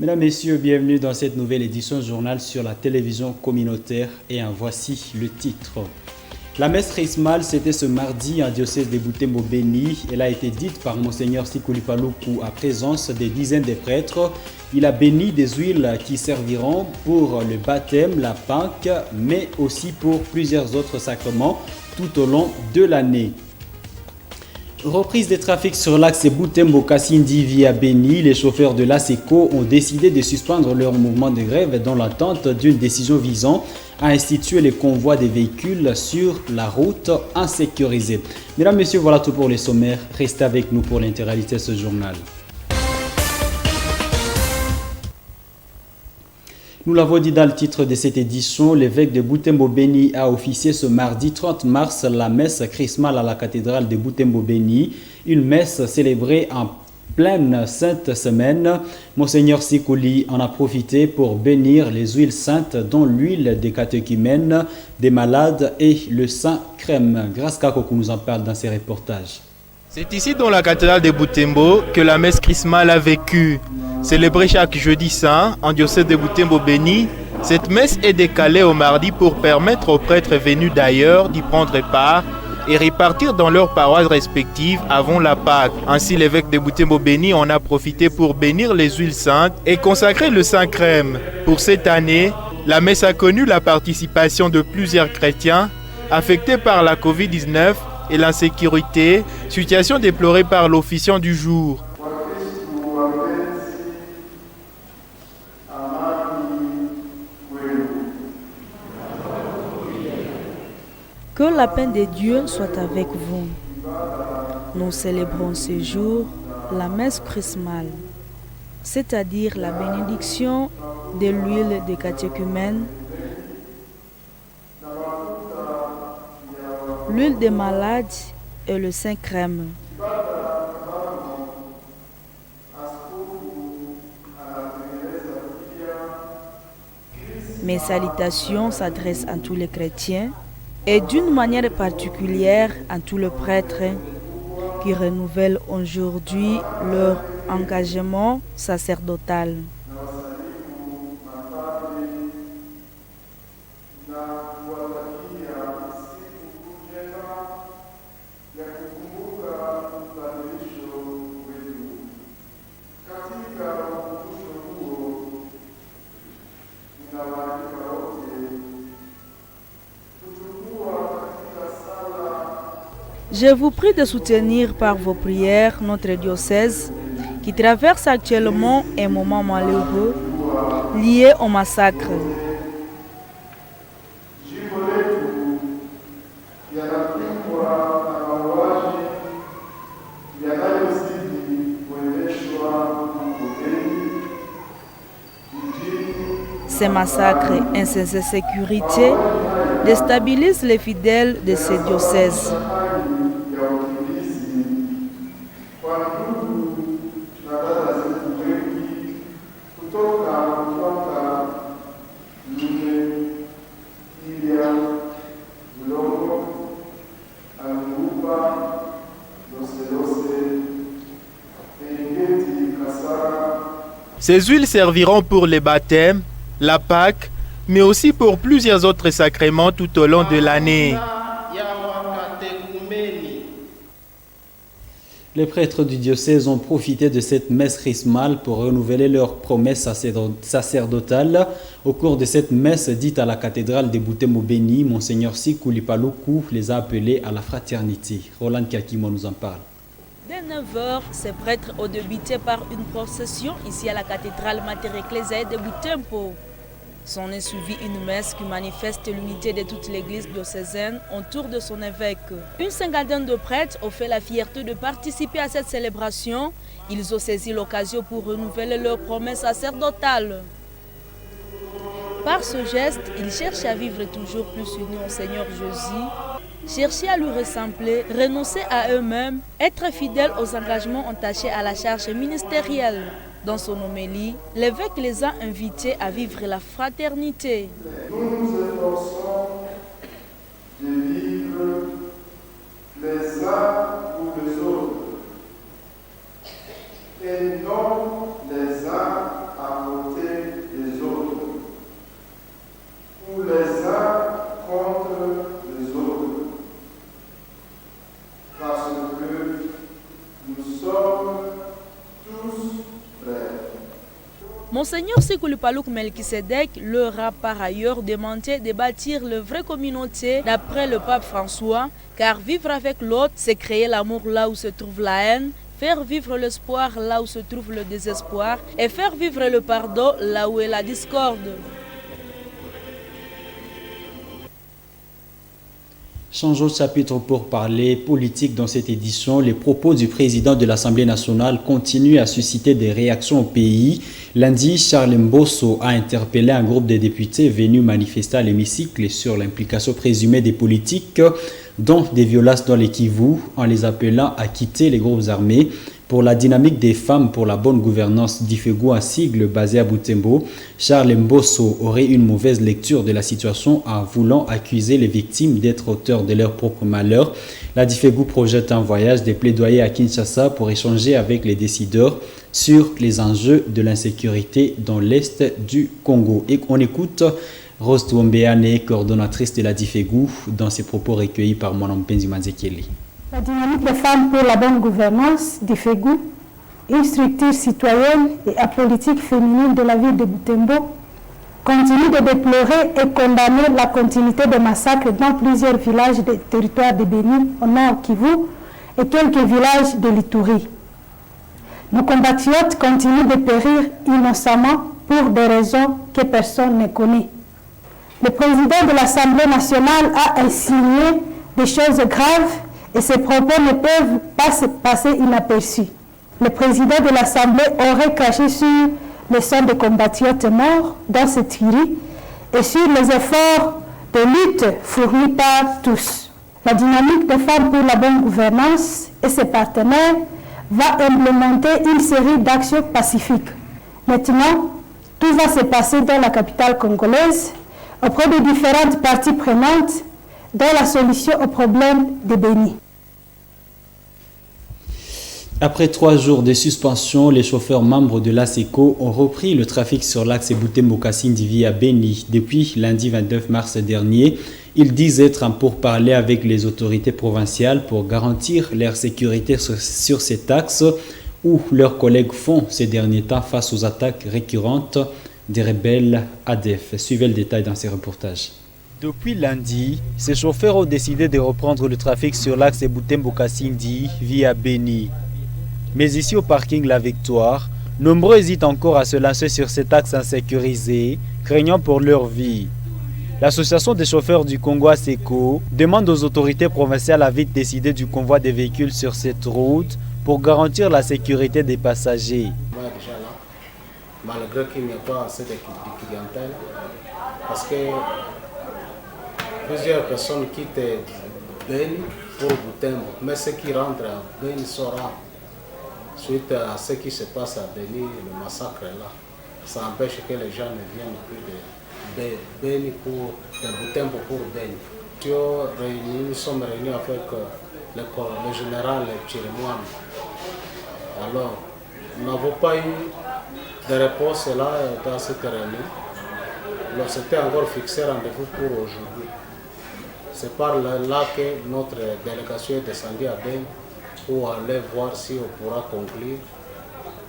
Mesdames, Messieurs, bienvenue dans cette nouvelle édition journal sur la télévision communautaire et en voici le titre. La messe chrismale, c'était ce mardi en diocèse de Butembo-Beni. Elle a été dite par Monseigneur Sikuli Paluku à présence des dizaines de prêtres. Il a béni des huiles qui serviront pour le baptême, la Pâque, mais aussi pour plusieurs autres sacrements tout au long de l'année. Reprise des trafics sur l'axe Butembo-Kasindi via Beni, les chauffeurs de l'ASECO ont décidé de suspendre leur mouvement de grève dans l'attente d'une décision visant à instituer les convois des véhicules sur la route insécurisée. Mesdames, Messieurs, voilà tout pour les sommaires. Restez avec nous pour l'intégralité de ce journal. Nous l'avons dit dans le titre de cette édition, l'évêque de Butembo-Beni a officié ce mardi 30 mars la messe chrismale à la cathédrale de Butembo-Beni, une messe célébrée en pleine sainte semaine. Monseigneur Sikuli en a profité pour bénir les huiles saintes dont l'huile des catéchumènes, des malades et le saint crème. Grâce Kakoku nous en parle dans ses reportages. C'est ici dans la cathédrale de Butembo que la messe chrismale a vécu. Célébrée chaque jeudi saint en diocèse de Butembo-Beni, cette messe est décalée au mardi pour permettre aux prêtres venus d'ailleurs d'y prendre part et repartir dans leurs paroisses respectives avant la Pâque. Ainsi, l'évêque de Butembo-Beni en a profité pour bénir les huiles saintes et consacrer le saint crème. Pour cette année, la messe a connu la participation de plusieurs chrétiens affectés par la Covid-19 et l'insécurité, situation déplorée par l'officiant du jour. Que la paix de Dieu soit avec vous. Nous célébrons ce jour la messe chrismale, c'est-à-dire la bénédiction de l'huile des catéchumènes, l'huile des malades et le saint crème. Mes salutations s'adressent à tous les chrétiens et d'une manière particulière à tous les prêtres qui renouvellent aujourd'hui leur engagement sacerdotal. Je vous prie de soutenir par vos prières notre diocèse qui traverse actuellement un moment malheureux lié au massacre. Ces massacres et ces insécurités déstabilisent les fidèles de ces diocèses. Ces huiles serviront pour les baptêmes, la Pâque, mais aussi pour plusieurs autres sacrements tout au long de l'année. Les prêtres du diocèse ont profité de cette messe chrismale pour renouveler leurs promesses sacerdotales. Au cours de cette messe dite à la cathédrale de Butembo-Beni, Monseigneur Sikuli Paluku les a appelés à la fraternité. Roland Kakimo nous en parle. Dès 9h, ces prêtres ont débuté par une procession ici à la cathédrale Mater Ecclesiae de Butembo. S'en est suivi une messe qui manifeste l'unité de toute l'église diocésaine autour de son évêque. Une cinquantaine de prêtres ont fait la fierté de participer à cette célébration. Ils ont saisi l'occasion pour renouveler leurs promesses sacerdotales. Par ce geste, ils cherchent à vivre toujours plus unis au Seigneur Jésus, chercher à lui ressembler, renoncer à eux-mêmes, être fidèles aux engagements attachés à la charge ministérielle. Dans son homélie, l'évêque les a invités à vivre la fraternité. Nous nous efforçons de vivre les uns pour les autres et non les uns à côté Monseigneur Sekouli Palouk Melchisedek leur a par ailleurs demandé de bâtir le vrai communauté d'après le pape François, car vivre avec l'autre, c'est créer l'amour là où se trouve la haine, faire vivre l'espoir là où se trouve le désespoir et faire vivre le pardon là où est la discorde. Changeons de chapitre pour parler politique dans cette édition. Les propos du président de l'Assemblée nationale continuent à susciter des réactions au pays. Lundi, Charles Mbosso a interpellé un groupe de députés venus manifester à l'hémicycle sur l'implication présumée des politiques dans des violences dans les Kivu, en les appelant à quitter les groupes armés. Pour la dynamique des femmes pour la bonne gouvernance d'Ifegu, un sigle basé à Butembo, Charles Mbosso aurait une mauvaise lecture de la situation en voulant accuser les victimes d'être auteurs de leur propre malheur. La Difegu projette un voyage des plaidoyers à Kinshasa pour échanger avec les décideurs sur les enjeux de l'insécurité dans l'est du Congo. Et on écoute Rose Tuombeane, coordonnatrice de la Difegu, dans ses propos recueillis par Mwanam Penzi Manzekeli. La dynamique des femmes pour la bonne gouvernance d'Ifegu, une structure citoyenne et apolitique féminine de la ville de Butembo, continue de déplorer et condamner la continuité des massacres dans plusieurs villages des territoires de Béni, au nord Kivu, et quelques villages de l'Ituri. Nos compatriotes continuent de périr innocemment pour des raisons que personne ne connaît. Le président de l'Assemblée nationale a insinué des choses graves et ces propos ne peuvent pas se passer inaperçus. Le président de l'Assemblée aurait craché sur le sang des compatriotes morts dans cette tuerie et sur les efforts de lutte fournis par tous. La dynamique des femmes pour la bonne gouvernance et ses partenaires va implémenter une série d'actions pacifiques. Maintenant, tout va se passer dans la capitale congolaise auprès de différentes parties prenantes dans la solution au problème de Béni. Après 3 jours de suspension, les chauffeurs membres de l'ASECO ont repris le trafic sur l'axe Butembo-Kassindi à Béni depuis lundi 29 mars dernier. Ils disent être en pourparlers avec les autorités provinciales pour garantir leur sécurité sur cet axe où leurs collègues font ces derniers temps face aux attaques récurrentes des rebelles ADF. Suivez le détail dans ces reportages. Depuis lundi, ces chauffeurs ont décidé de reprendre le trafic sur l'axe Butembo-Kassindi via Béni. Mais ici au parking La Victoire, nombreux hésitent encore à se lancer sur cet axe insécurisé, craignant pour leur vie. L'association des chauffeurs du Congo ASECO demande aux autorités provinciales à vite décider du convoi des véhicules sur cette route pour garantir la sécurité des passagers. Déjà là, malgré qu'il n'y a pas assez de clientèle, parce que plusieurs personnes quittent Béni pour Butembo, mais ceux qui rentrent à Béni sera suite à ce qui se passe à Béni, le massacre là. Ça empêche que les gens ne viennent plus de Béni de Butembo pour Béni. Nous sommes réunis avec le général Chirimwami. Alors, nous n'avons pas eu de réponse là dans cette réunion. Alors, c'était encore fixé rendez-vous pour aujourd'hui. C'est par là que notre délégation est descendue à Béni pour aller voir si on pourra conclure.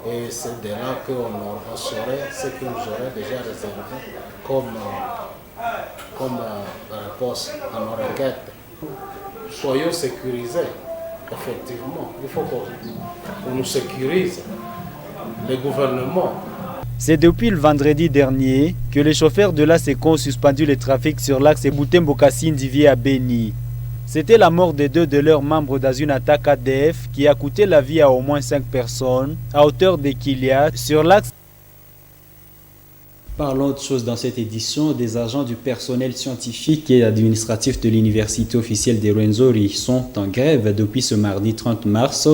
Et c'est de là qu'on saurait ce que nous aurons déjà réservé comme réponse à nos requêtes. Soyons sécurisés, effectivement. Il faut qu'on nous sécurise, le gouvernement. C'est depuis le vendredi dernier que les chauffeurs de l'ASECO ont suspendu le trafic sur l'axe Butembo-Kassindi à Béni. C'était la mort de 2 de leurs membres dans une attaque ADF qui a coûté la vie à au moins 5 personnes à hauteur de Kilia sur l'axe. Parlons autre chose dans cette édition. Des agents du personnel scientifique et administratif de l'université officielle de Rwenzori sont en grève depuis ce mardi 30 mars.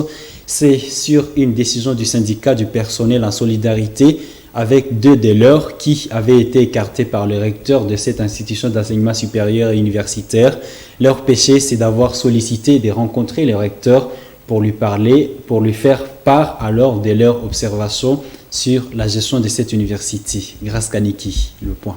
C'est sur une décision du syndicat du personnel en solidarité avec 2 de leurs qui avaient été écartés par le recteur de cette institution d'enseignement supérieur et universitaire. Leur péché, c'est d'avoir sollicité de rencontrer le recteur pour lui parler, pour lui faire part alors de leurs observations sur la gestion de cette université. Grâce Kaniki, le point.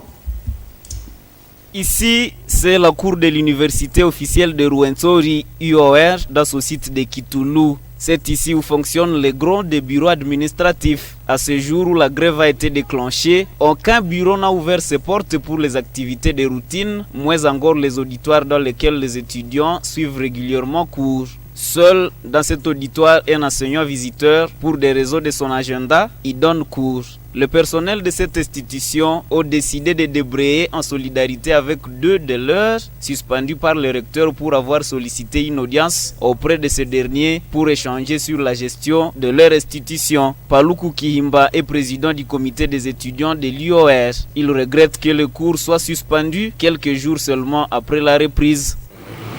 Ici, c'est la cour de l'université officielle de Rwenzori UOR dans ce site de Kitulu. C'est ici où fonctionnent les gros des bureaux administratifs. À ce jour où la grève a été déclenchée, aucun bureau n'a ouvert ses portes pour les activités de routine, moins encore les auditoires dans lesquels les étudiants suivent régulièrement cours. Seul dans cet auditoire, un enseignant visiteur, pour des raisons de son agenda, y donne cours. Le personnel de cette institution a décidé de débrayer en solidarité avec deux de leurs suspendus par le recteur pour avoir sollicité une audience auprès de ce dernier pour échanger sur la gestion de leur institution. Paluku Kihimba est président du comité des étudiants de l'UOR. Il regrette que le cours soit suspendu quelques jours seulement après la reprise.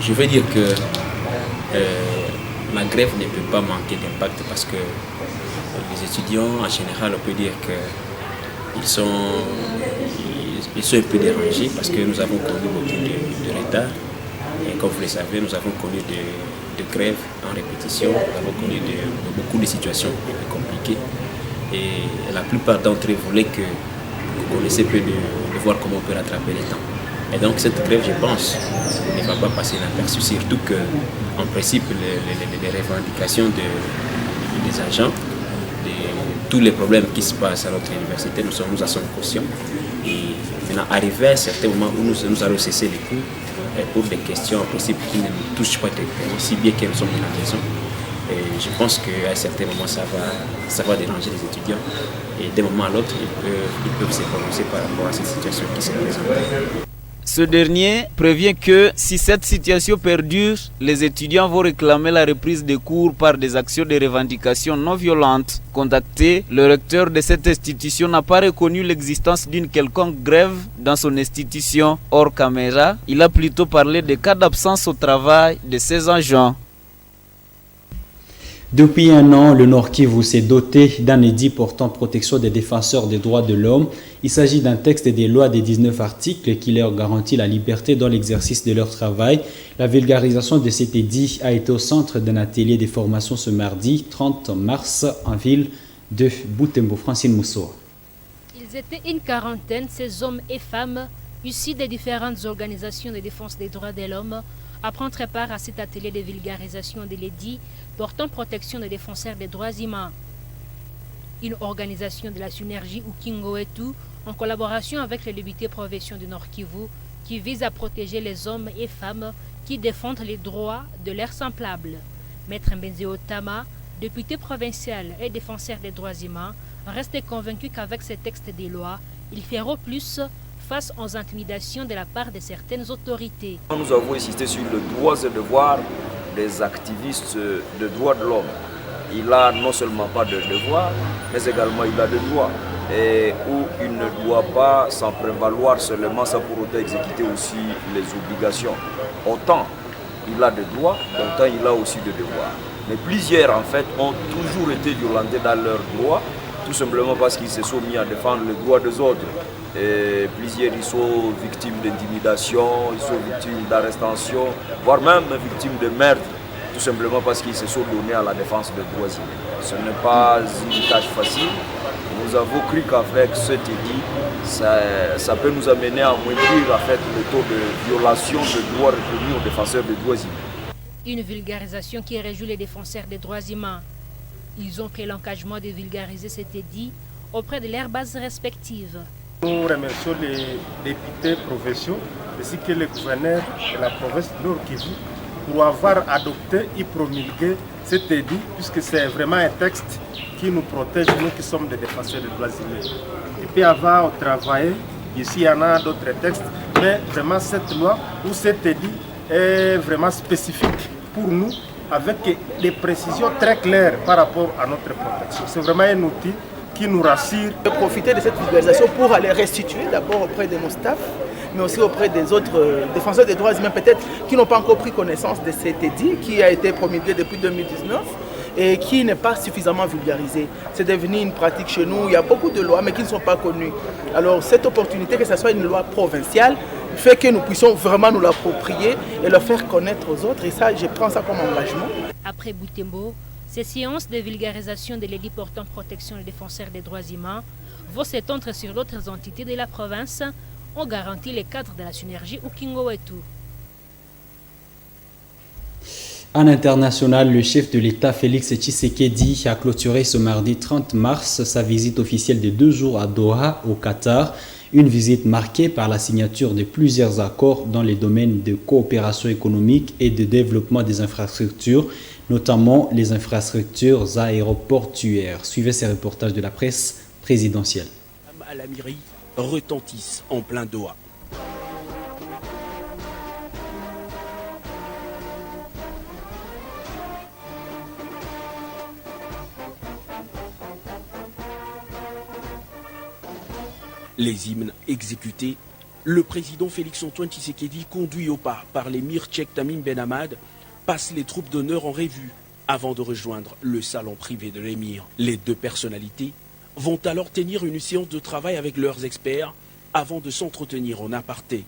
Je veux dire que la grève ne peut pas manquer d'impact parce que les étudiants en général, on peut dire qu'ils sont un peu dérangés parce que nous avons connu beaucoup de retard. Et comme vous le savez, nous avons connu de grèves en répétition, nous avons connu beaucoup de situations compliquées. Et la plupart d'entre eux voulaient que vous connaissiez peu de voir comment on peut rattraper le temps. Et donc cette grève, je pense, ne va pas passer inaperçue, surtout qu'en principe, les revendications des agents, tous les problèmes qui se passent à notre université, nous en sommes conscients. Et maintenant, arrivé à un certain moment où nous allons cesser les cours pour des questions en principe qui ne nous touchent pas directement, si bien que nous sommes à la maison. Et je pense qu'à un certain moment, ça va déranger les étudiants. Et d'un moment à l'autre, ils peuvent se prononcer par rapport à cette situation qui se présente. Ce dernier prévient que si cette situation perdure, les étudiants vont réclamer la reprise des cours par des actions de revendication non violentes. Contacté, le recteur de cette institution n'a pas reconnu l'existence d'une quelconque grève dans son institution. Hors caméra, il a plutôt parlé de cas d'absence au travail de ses agents. Depuis un an, le Nord Kivu s'est doté d'un édit portant protection des défenseurs des droits de l'homme. Il s'agit d'un texte des lois des 19 articles qui leur garantit la liberté dans l'exercice de leur travail. La vulgarisation de cet édit a été au centre d'un atelier de formation ce mardi 30 mars en ville de Butembo. Francine Moussoa. Ils étaient une quarantaine, ces hommes et femmes, issus des différentes organisations de défense des droits de l'homme, à prendre part à cet atelier de vulgarisation de l'édit portant protection des défenseurs des droits humains. Une organisation de la synergie Ukingoetu en collaboration avec les députés provinciaux du Nord Kivu qui vise à protéger les hommes et femmes qui défendent les droits de leurs semblables. Maître Mbenzeo Tama, député provincial et défenseur des droits humains, reste convaincu qu'avec ces textes des lois, il fera plus face aux intimidations de la part de certaines autorités. Nous avons insisté sur le droit et devoir des activistes de droits de l'homme. Il a non seulement pas de devoir, mais également il a des droits. Et où il ne doit pas s'en prévaloir seulement sans pour autant exécuter aussi les obligations. Autant il a des droits, autant il a aussi des devoirs. Mais plusieurs en fait ont toujours été violentés dans leurs droits, tout simplement parce qu'ils se sont mis à défendre les droits des autres. Et plusieurs ils sont victimes d'intimidation, ils sont victimes d'arrestation, voire même victimes de meurtre, tout simplement parce qu'ils se sont donnés à la défense des droits humains. Ce n'est pas une tâche facile. Nous avons cru qu'avec cet édit, ça peut nous amener à amoindrir en fait, le taux de violation de droits reconnus aux défenseurs des droits humains. Une vulgarisation qui réjouit les défenseurs des droits humains. Ils ont pris l'engagement de vulgariser cet édit auprès de leurs bases respectives. Nous remercions les députés provinciaux ainsi que le gouverneur de la province de Nord Kivu pour avoir adopté et promulgué cet édit, puisque c'est vraiment un texte qui nous protège, nous qui sommes des défenseurs des droits humains. Et puis avant, on travaillait, ici il y en a d'autres textes, mais vraiment cette loi ou cet édit est vraiment spécifique pour nous, avec des précisions très claires par rapport à notre protection. C'est vraiment un outil qui nous rassure. Profiter de cette vulgarisation pour aller restituer d'abord auprès de nos staffs, mais aussi auprès des autres défenseurs des droits humains peut-être qui n'ont pas encore pris connaissance de cet édit qui a été promulgué depuis 2019 et qui n'est pas suffisamment vulgarisé. C'est devenu une pratique chez nous, il y a beaucoup de lois mais qui ne sont pas connues. Alors cette opportunité que ce soit une loi provinciale fait que nous puissions vraiment nous l'approprier et le faire connaître aux autres et ça, je prends ça comme engagement. Après Butembo, ces séances de vulgarisation de l'édit portant protection des défenseurs des droits humains vont s'étendre sur d'autres entités de la province, ont garanti les cadres de la synergie Ukingoetu. En international, le chef de l'État Félix Tshisekedi a clôturé ce mardi 30 mars sa visite officielle de 2 jours à Doha, au Qatar. Une visite marquée par la signature de plusieurs accords dans les domaines de coopération économique et de développement des infrastructures, notamment les infrastructures aéroportuaires. Suivez ces reportages de la presse présidentielle. À la mairie retentissent en plein Doha. Les hymnes exécutés, le président Félix-Antoine Tshisekedi, conduit au pas par l'émir tchèque Tamim Ben Hamad, passe les troupes d'honneur en revue avant de rejoindre le salon privé de l'émir. Les deux personnalités vont alors tenir une séance de travail avec leurs experts avant de s'entretenir en aparté.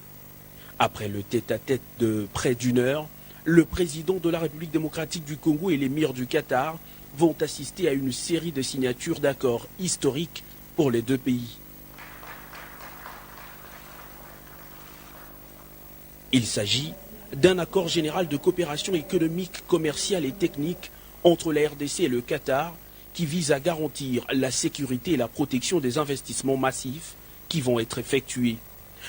Après le tête-à-tête de près d'1 heure, le président de la République démocratique du Congo et l'émir du Qatar vont assister à une série de signatures d'accords historiques pour les deux pays. Il s'agit d'un accord général de coopération économique, commerciale et technique entre la RDC et le Qatar qui vise à garantir la sécurité et la protection des investissements massifs qui vont être effectués.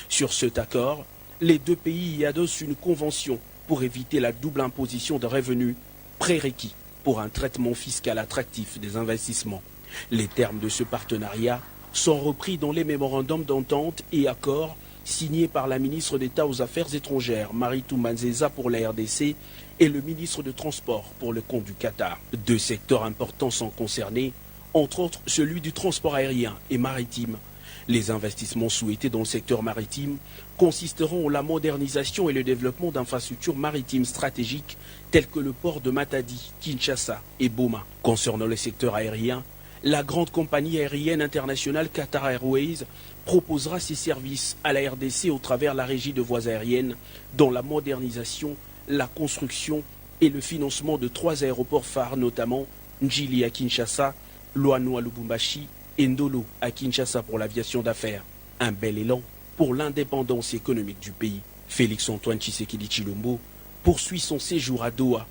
Sur cet accord, les deux pays y adossent une convention pour éviter la double imposition de revenus, prérequis pour un traitement fiscal attractif des investissements. Les termes de ce partenariat sont repris dans les mémorandums d'entente et accords signés par la ministre d'État aux Affaires étrangères, Maritou Manzeza pour la RDC, et le ministre de Transport pour le compte du Qatar. Deux secteurs importants sont concernés, entre autres celui du transport aérien et maritime. Les investissements souhaités dans le secteur maritime consisteront en la modernisation et le développement d'infrastructures maritimes stratégiques telles que le port de Matadi, Kinshasa et Boma. Concernant le secteur aérien, la grande compagnie aérienne internationale Qatar Airways proposera ses services à la RDC au travers de la régie de voies aériennes dans la modernisation, la construction et le financement de 3 aéroports phares, notamment Njili à Kinshasa, Loano à Lubumbashi et Ndolo à Kinshasa pour l'aviation d'affaires. Un bel élan pour l'indépendance économique du pays. Félix-Antoine Tshisekedi Tshilombo poursuit son séjour à Doha.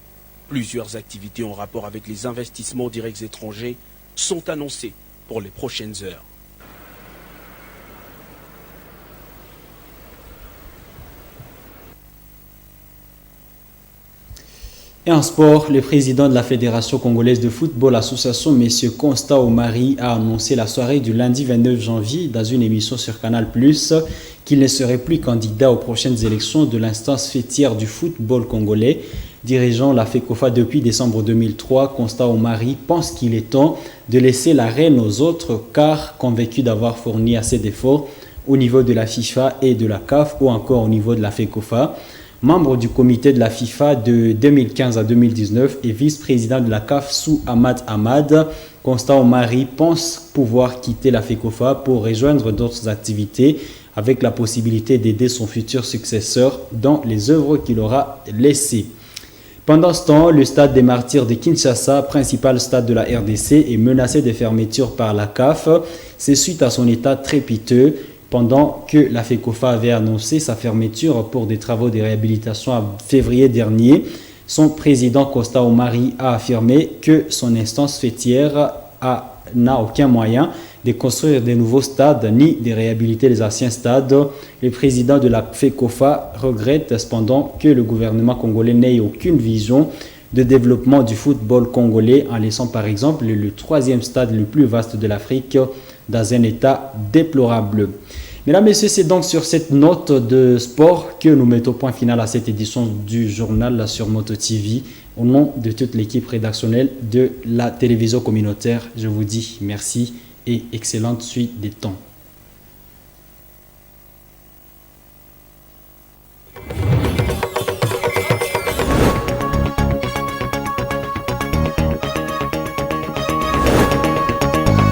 Plusieurs activités en rapport avec les investissements directs étrangers sont annoncées pour les prochaines heures. Et en sport, le président de la Fédération congolaise de football, association M. Constant Omari, a annoncé la soirée du lundi 29 janvier dans une émission sur Canal+, qu'il ne serait plus candidat aux prochaines élections de l'instance fêtière du football congolais. Dirigeant la FECOFA depuis décembre 2003, Constant Omari pense qu'il est temps de laisser l'arène aux autres car convaincu d'avoir fourni assez d'efforts au niveau de la FIFA et de la CAF ou encore au niveau de la FECOFA. Membre du comité de la FIFA de 2015 à 2019 et vice-président de la CAF sous Ahmad Ahmad, Constant Omari pense pouvoir quitter la FECOFA pour rejoindre d'autres activités avec la possibilité d'aider son futur successeur dans les œuvres qu'il aura laissées. Pendant ce temps, le stade des Martyrs de Kinshasa, principal stade de la RDC, est menacé de fermeture par la CAF. C'est suite à son état très piteux. Pendant que la FECOFA avait annoncé sa fermeture pour des travaux de réhabilitation en février dernier, son président Constant Omari a affirmé que son instance fêtière n'a aucun moyen de construire de nouveaux stades ni de réhabiliter les anciens stades. Le président de la FECOFA regrette cependant que le gouvernement congolais n'ait aucune vision de développement du football congolais en laissant par exemple le 3e stade le plus vaste de l'Afrique dans un état déplorable. Mesdames et messieurs, c'est donc sur cette note de sport que nous mettons point final à cette édition du journal sur Moto TV. Au nom de toute l'équipe rédactionnelle de la télévision communautaire, je vous dis merci et excellente suite des temps.